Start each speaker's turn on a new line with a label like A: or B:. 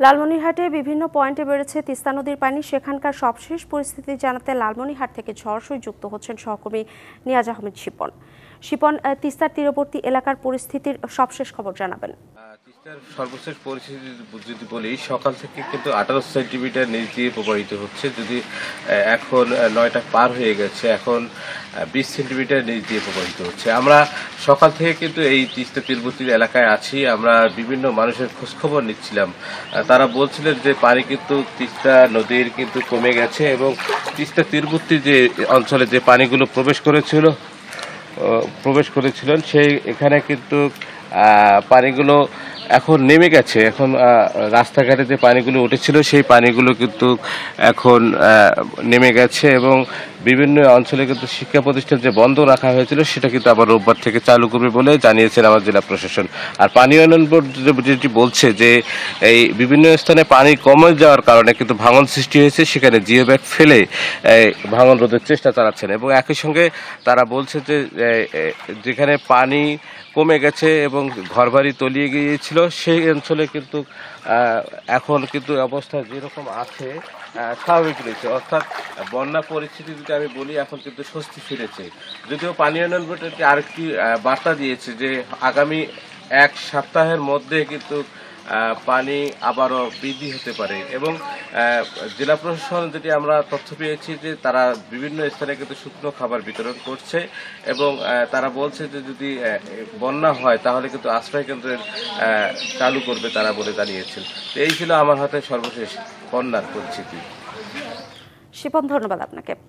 A: লালমনিরহাটে বিভিন্ন পয়েন্টে বেড়েছে তিস্তা নদীর পানি। সেখানকার সবশেষ পরিস্থিতি জানাতে লালমনিরহাট থেকে সরাসরি যুক্ত হচ্ছেন সহকর্মী নিয়াজ আহমেদ শিপন। তিস্তার তীরবর্তী এলাকার পরিস্থিতির সবশেষ খবর জানাবেন।
B: তিস্তার সর্বশেষ পরিস্থিতি যদি বলি, সকাল থেকে কিন্তু 18 সেন্টিমিটার নিচ দিয়ে প্রবাহিত হচ্ছে। যদি এখন 9টা পার হয়ে গেছে, এখন 20 সেন্টিমিটার নিচ দিয়ে প্রবাহিত হচ্ছে। আমরা সকাল থেকে কিন্তু এই তিস্তা তীরবর্তী এলাকায় আছি। আমরা বিভিন্ন মানুষের খোঁজখবর নিচ্ছিলাম। তারা বলছিলেন যে পানি কিন্তু তিস্তা নদীর কিন্তু কমে গেছে এবং তিস্তা তীরবর্তী যে অঞ্চলে যে পানিগুলো প্রবেশ করেছিলেন সেই এখানে কিন্তু পানিগুলো এখন নেমে গেছে। এখন রাস্তাঘাটে যে পানিগুলো উঠেছিল সেই পানিগুলো কিন্তু এখন নেমে গেছে এবং বিভিন্ন অঞ্চলে কিন্তু শিক্ষা প্রতিষ্ঠান যে বন্ধ রাখা হয়েছিল সেটা কিন্তু আবার রোববার থেকে চালু করবে বলে জানিয়েছেন আমার জেলা প্রশাসন। আর পানি উন্নয়ন বোর্ড যেটি বলছে যে এই বিভিন্ন স্থানে পানি কমে যাওয়ার কারণে কিন্তু ভাঙন সৃষ্টি হয়েছে, সেখানে জিও ব্যাগ ফেলে ভাঙন রোধের চেষ্টা চালাচ্ছেন এবং একই সঙ্গে তারা বলছে যে যেখানে পানি কমে গেছে এবং ঘরবাড়ি তলিয়ে গিয়েছিল সেই অঞ্চলে কিন্তু এখন কিন্তু অবস্থা যেরকম আছে স্বাভাবিক রয়েছে। অর্থাৎ বন্যা পরিস্থিতি যদি আমি বলি, এখন কিন্তু স্বস্তি ফিরেছে। যদিও পানি উন্নয়ন বোর্ড আরেকটি বার্তা দিয়েছে যে আগামী এক সপ্তাহের মধ্যে কিন্তু পানি আবারও বৃদ্ধি হতে পারে এবং জেলা প্রশাসন যেটি আমরা তথ্য পেয়েছি যে তারা বিভিন্ন স্থানে কিন্তু শুকনো খাবার বিতরণ করছে এবং তারা বলছে যে যদি বন্যা হয় তাহলে কিন্তু আশ্রয় কেন্দ্রের চালু করবে তারা বলে জানিয়েছেন। তো এই ছিল আমার হাতে সর্বশেষ বন্যার পরিস্থিতি।
A: শিপন, ধন্যবাদ আপনাকে।